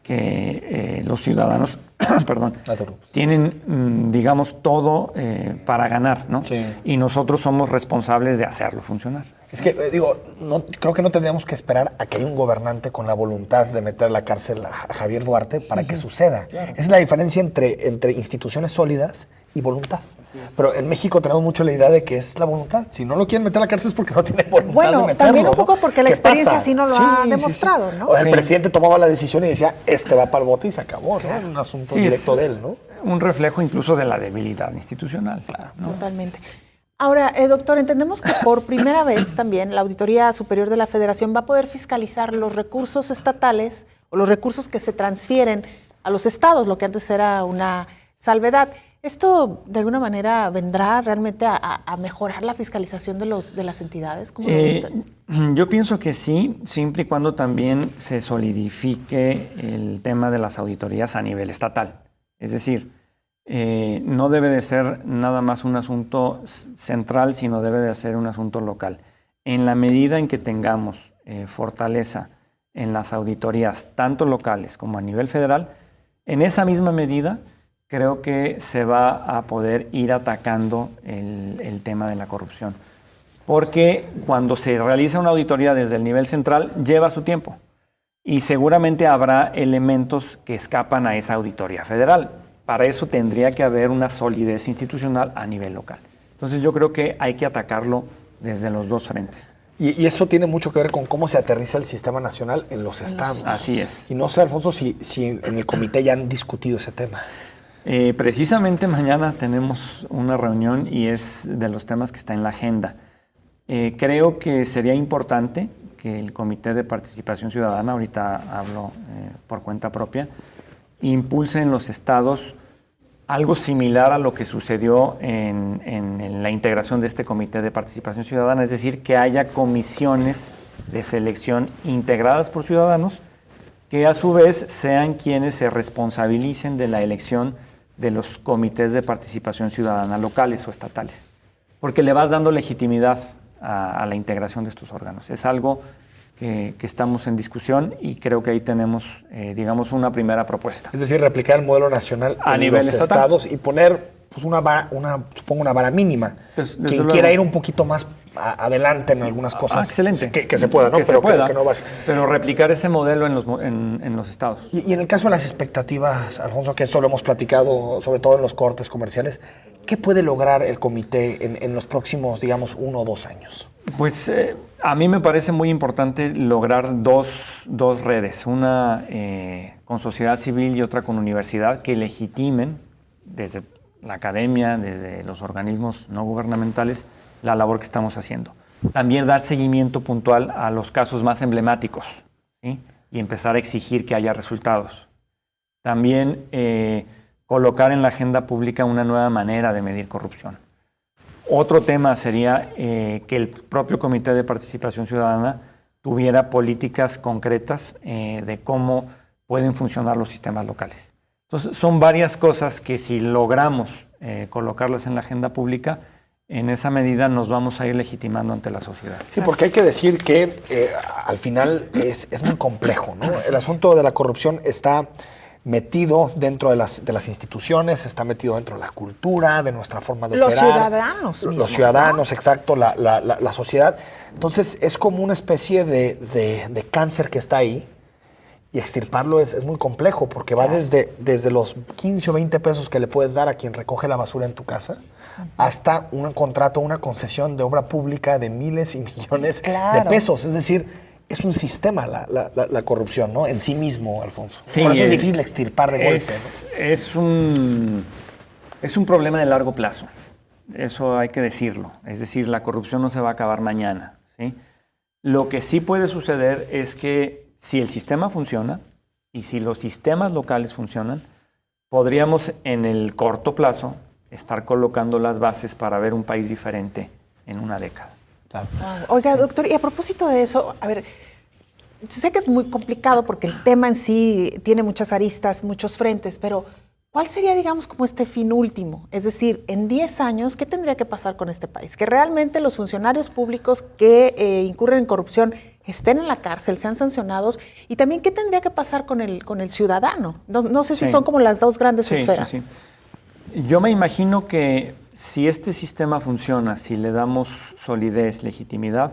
que los ciudadanos perdón, tienen, digamos, todo para ganar, ¿no? Sí. Y nosotros somos responsables de hacerlo funcionar. Es que, digo, creo que no tendríamos que esperar a que haya un gobernante con la voluntad de meter a la cárcel a Javier Duarte para que suceda. Claro. Esa es la diferencia entre instituciones sólidas y voluntad. Pero en México tenemos mucho la idea de que es la voluntad. Si no lo quieren meter a la cárcel es porque no tienen voluntad de meterlo. También un poco porque la experiencia así no lo ha sí, demostrado, ¿no? O el presidente tomaba la decisión y decía, va para el bote y se acabó, ¿no? Era un asunto directo de él, ¿no? Un reflejo incluso de la debilidad institucional. Claro, ¿no? Totalmente. Ahora, doctor, entendemos que por primera vez también la Auditoría Superior de la Federación va a poder fiscalizar los recursos estatales o los recursos que se transfieren a los estados, lo que antes era una salvedad. ¿Esto de alguna manera vendrá realmente a mejorar la fiscalización de las entidades? ¿Cómo lo ve usted? Yo pienso que sí, siempre y cuando también se solidifique el tema de las auditorías a nivel estatal. Es decir, no debe de ser nada más un asunto central, sino debe de ser un asunto local. En la medida en que tengamos fortaleza en las auditorías, tanto locales como a nivel federal, en esa misma medida creo que se va a poder ir atacando el tema de la corrupción. Porque cuando se realiza una auditoría desde el nivel central, lleva su tiempo. Y seguramente habrá elementos que escapan a esa auditoría federal. Para eso tendría que haber una solidez institucional a nivel local. Entonces yo creo que hay que atacarlo desde los dos frentes. Y eso tiene mucho que ver con cómo se aterriza el sistema nacional en los estados. Así es. Y no sé, Alfonso, si en el comité ya han discutido ese tema. Precisamente mañana tenemos una reunión y es de los temas que está en la agenda. Creo que sería importante que el Comité de Participación Ciudadana, ahorita hablo por cuenta propia, impulse en los estados algo similar a lo que sucedió en la integración de este Comité de Participación Ciudadana, es decir, que haya comisiones de selección integradas por ciudadanos que a su vez sean quienes se responsabilicen de la elección de los comités de participación ciudadana locales o estatales, porque le vas dando legitimidad a la integración de estos órganos. Es algo que estamos en discusión y creo que ahí tenemos, digamos, una primera propuesta. Es decir, replicar el modelo nacional a en nivel los estatal. Estados y poner pues, una vara mínima. Quien quiera ir un poquito más adelante en algunas cosas. Excelente. Que se pueda, ¿no? Pero que no baje. Pero replicar ese modelo en los estados. Y en el caso de las expectativas, Alfonso, que eso lo hemos platicado, sobre todo en los cortes comerciales, ¿qué puede lograr el comité en los próximos, digamos, 1 o 2 años? Pues a mí me parece muy importante lograr dos redes, una con sociedad civil y otra con universidad, que legitimen desde la academia, desde los organismos no gubernamentales, la labor que estamos haciendo. También dar seguimiento puntual a los casos más emblemáticos, ¿sí? Y empezar a exigir que haya resultados. También colocar en la agenda pública una nueva manera de medir corrupción. Otro tema sería que el propio Comité de Participación Ciudadana tuviera políticas concretas de cómo pueden funcionar los sistemas locales. Entonces, son varias cosas que si logramos colocarlas en la agenda pública, en esa medida nos vamos a ir legitimando ante la sociedad. Sí, porque hay que decir que al final es muy complejo, ¿no? El asunto de la corrupción está metido dentro de las instituciones, está metido dentro de la cultura, de nuestra forma de los operar. Ciudadanos mismos, los ciudadanos, ¿no? Exacto, la sociedad. Entonces es como una especie de cáncer que está ahí y extirparlo es muy complejo porque va desde los 15 o 20 pesos que le puedes dar a quien recoge la basura en tu casa hasta un contrato, una concesión de obra pública de miles y millones de pesos. Es decir, es un sistema la corrupción, ¿no? En sí mismo, Alfonso. Sí, por eso es difícil extirpar de golpe, ¿no? Es un problema de largo plazo. Eso hay que decirlo. Es decir, la corrupción no se va a acabar mañana, ¿sí? Lo que sí puede suceder es que si el sistema funciona y si los sistemas locales funcionan, podríamos en el corto plazo estar colocando las bases para ver un país diferente en una década. Claro. Oiga, doctor, y a propósito de eso, a ver, sé que es muy complicado porque el tema en sí tiene muchas aristas, muchos frentes, pero ¿cuál sería, digamos, como este fin último? Es decir, en 10 años, ¿qué tendría que pasar con este país? Que realmente los funcionarios públicos que incurren en corrupción estén en la cárcel, sean sancionados, y también qué tendría que pasar con el ciudadano. No sé si son como las dos grandes esferas. Sí. Yo me imagino que si este sistema funciona, si le damos solidez, legitimidad,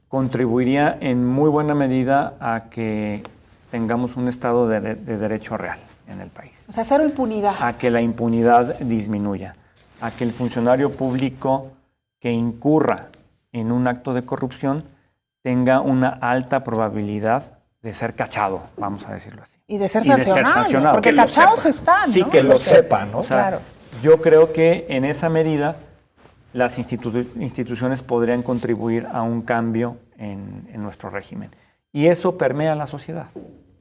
contribuiría en muy buena medida a que tengamos un Estado de derecho real en el país. O sea, cero impunidad. A que la impunidad disminuya, a que el funcionario público que incurra en un acto de corrupción tenga una alta probabilidad de ser cachado, vamos a decirlo así. Y de ser sancionado, porque cachados están, sí, ¿no? que lo sepan, ¿no? O sea, claro. Yo creo que en esa medida las instituciones podrían contribuir a un cambio en nuestro régimen. Y eso permea la sociedad.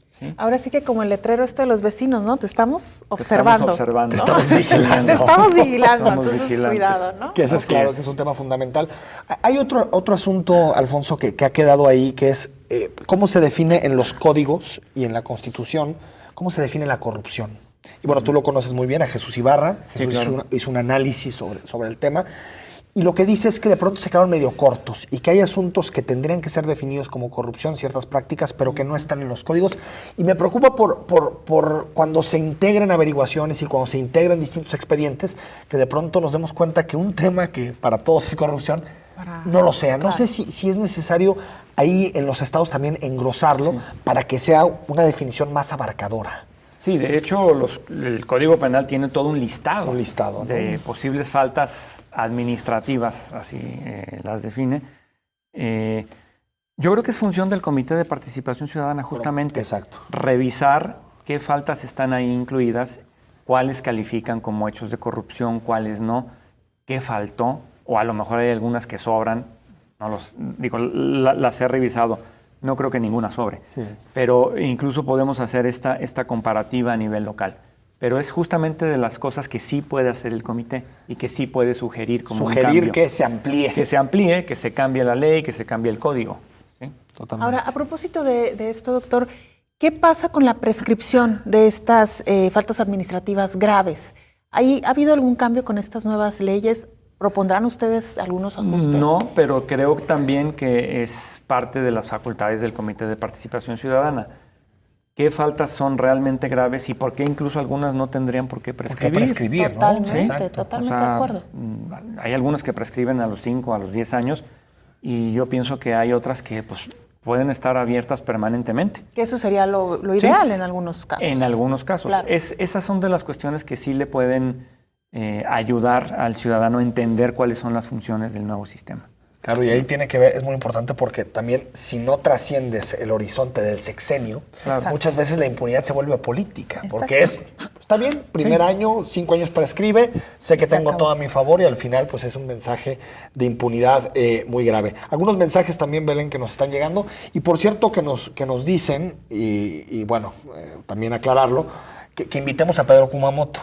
¿Sí? Ahora sí que como el letrero de los vecinos, ¿no? Te estamos observando. Te estamos observando. ¿no? Te estamos vigilando. Te estamos vigilando, Somos entonces vigilantes. cuidado, ¿no? Que eso es claro, que es un tema fundamental. Hay otro asunto, Alfonso, que ha quedado ahí, que es cómo se define en los códigos y en la Constitución, cómo se define la corrupción. Y bueno, tú lo conoces muy bien, a Jesús Ibarra. Jesús hizo un análisis sobre el tema. Y lo que dice es que de pronto se quedaron medio cortos y que hay asuntos que tendrían que ser definidos como corrupción, ciertas prácticas, pero que no están en los códigos. Y me preocupa por cuando se integren averiguaciones y cuando se integren distintos expedientes, que de pronto nos demos cuenta que un tema que para todos es corrupción, no lo sea. No sé si es necesario ahí en los estados también engrosarlo para que sea una definición más abarcadora. Sí, de hecho, el Código Penal tiene todo un listado, ¿no? De posibles faltas administrativas, así las define. Yo creo que es función del Comité de Participación Ciudadana justamente revisar qué faltas están ahí incluidas, cuáles califican como hechos de corrupción, cuáles no, qué faltó, o a lo mejor hay algunas que sobran, las he revisado. No creo que ninguna sobre, pero incluso podemos hacer esta comparativa a nivel local. Pero es justamente de las cosas que sí puede hacer el comité y que sí puede sugerir como un cambio. Que se amplíe. Que se amplíe, que se cambie la ley, que se cambie el código. ¿Sí? Totalmente. Ahora, a propósito de esto, doctor, ¿qué pasa con la prescripción de estas faltas administrativas graves? ¿Ha habido algún cambio con estas nuevas leyes? ¿Propondrán ustedes algunos ajustes? No, pero creo también que es parte de las facultades del Comité de Participación Ciudadana. ¿Qué faltas son realmente graves y por qué incluso algunas no tendrían por qué prescribir? Totalmente, totalmente de acuerdo. Hay algunas que prescriben a los 5, a los 10 años y yo pienso que hay otras que pues, pueden estar abiertas permanentemente. Que eso sería lo ideal en algunos casos. En algunos casos. Claro. Esas son de las cuestiones que sí le pueden ayudar al ciudadano a entender cuáles son las funciones del nuevo sistema. Claro, y ahí tiene que ver, es muy importante porque también si no trasciendes el horizonte del sexenio, muchas veces la impunidad se vuelve política, porque está bien, primer año, 5 años prescribe, sé que tengo todo a mi favor y al final pues es un mensaje de impunidad muy grave. Algunos mensajes también, Belén, que nos están llegando y por cierto que nos dicen, y bueno, también aclararlo, que invitemos a Pedro Kumamoto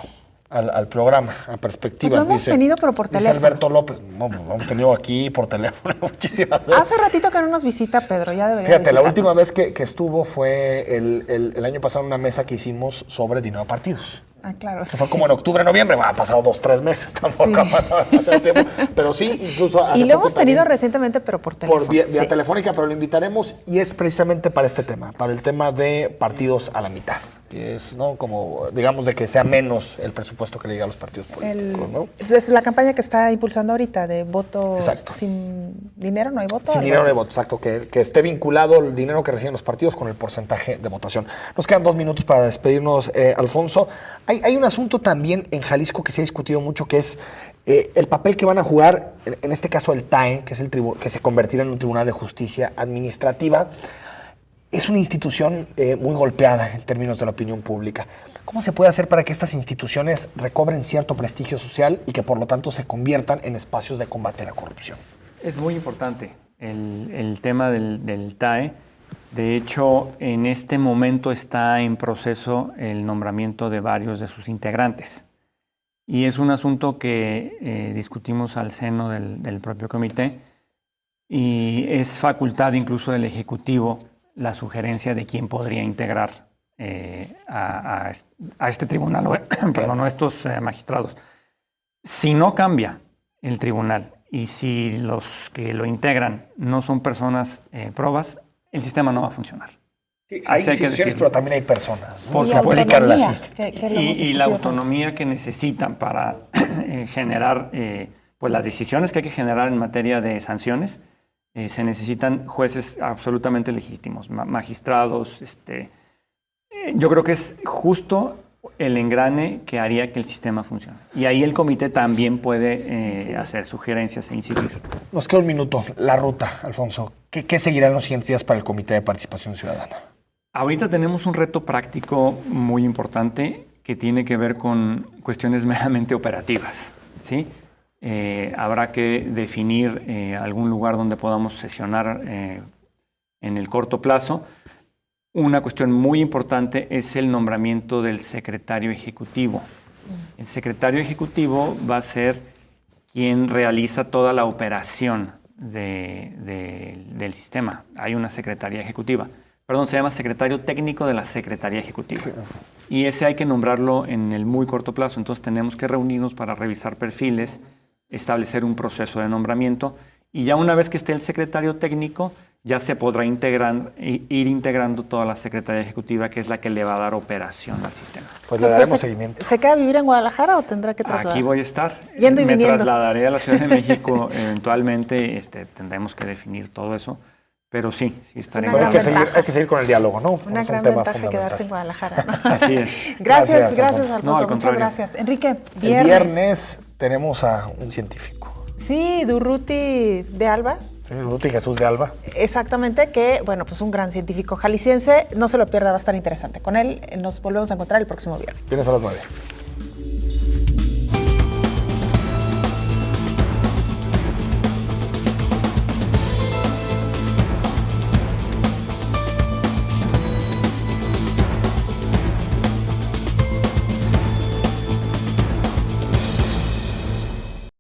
al programa, a Perspectivas. Pues lo hemos tenido, pero por teléfono. Dice Alberto López, lo hemos tenido aquí por teléfono muchísimas veces. Hace ratito que no nos visita Pedro, ya debería Fíjate, la visitarnos. última vez que estuvo fue el año pasado en una mesa que hicimos sobre dinero a partidos. Ah, claro. Que fue como en octubre, noviembre. Ha pasado 2-3 meses, tampoco ha pasado demasiado tiempo. Pero sí, incluso hace Y lo poco hemos tenido también, recientemente, pero por teléfono. por vía telefónica, pero lo invitaremos y es precisamente para este tema, para el tema de partidos a la mitad, que es, ¿no? Como, digamos, de que sea menos el presupuesto que le llega a los partidos políticos, ¿no? Es la campaña que está impulsando ahorita de voto Exacto. sin dinero, no hay voto. Sin dinero no hay voto, exacto. Que esté vinculado el dinero que reciben los partidos con el porcentaje de votación. Nos quedan 2 minutos para despedirnos, Alfonso. Hay un asunto también en Jalisco que se ha discutido mucho, que es el papel que van a jugar, en este caso el TAE, que es que se convertirá en un tribunal de justicia administrativa. Es una institución muy golpeada en términos de la opinión pública. ¿Cómo se puede hacer para que estas instituciones recobren cierto prestigio social y que por lo tanto se conviertan en espacios de combate a la corrupción? Es muy importante el tema del TAE. De hecho, en este momento está en proceso el nombramiento de varios de sus integrantes. Y es un asunto que discutimos al seno del propio comité y es facultad incluso del Ejecutivo la sugerencia de quién podría integrar a este tribunal, perdón, a estos magistrados. Si no cambia el tribunal y si los que lo integran no son personas probas, el sistema no va a funcionar. Hay instituciones, pero también hay personas, ¿no? Por Y supuesto. autonomía, Y la autonomía que necesitan para generar pues las decisiones que hay que generar en materia de sanciones, se necesitan jueces absolutamente legítimos, magistrados. Yo creo que es justo el engrane que haría que el sistema funcione. Y ahí el comité también puede hacer sugerencias e incidir. Nos queda un minuto. La ruta, Alfonso. ¿Qué seguirá en los siguientes días para el Comité de Participación Ciudadana? Ahorita tenemos un reto práctico muy importante que tiene que ver con cuestiones meramente operativas, ¿sí? Habrá que definir algún lugar donde podamos sesionar en el corto plazo. Una cuestión muy importante es el nombramiento del secretario ejecutivo. El secretario ejecutivo va a ser quien realiza toda la operación del sistema. Hay una secretaría ejecutiva. Perdón, se llama secretario técnico de la Secretaría Ejecutiva. Y ese hay que nombrarlo en el muy corto plazo. Entonces tenemos que reunirnos para revisar perfiles, establecer un proceso de nombramiento. Y ya una vez que esté el secretario técnico, ya se podrá ir integrando toda la Secretaría Ejecutiva, que es la que le va a dar operación al sistema. Pues le daremos seguimiento. ¿Se queda a vivir en Guadalajara o tendrá que trasladar? Aquí voy a estar. Yendo y Me viniendo. trasladaré a la Ciudad de México eventualmente. Tendremos que definir todo eso. Pero sí estaré en Una gran Guadalajara. Hay que seguir con el diálogo, ¿no? Una Es un gran tema ventaja fundamental. quedarse en Guadalajara, ¿no? Así es. Gracias, Alfonso. Alfonso. No, al Muchas contrario. gracias. Enrique, El viernes tenemos a un científico. Sí, Durruti de Alba. Sí, Ruti Jesús de Alba. Exactamente, que, bueno, pues un gran científico jalisciense. No se lo pierda, va a estar interesante. Con él nos volvemos a encontrar el próximo viernes. Vienes a las 9.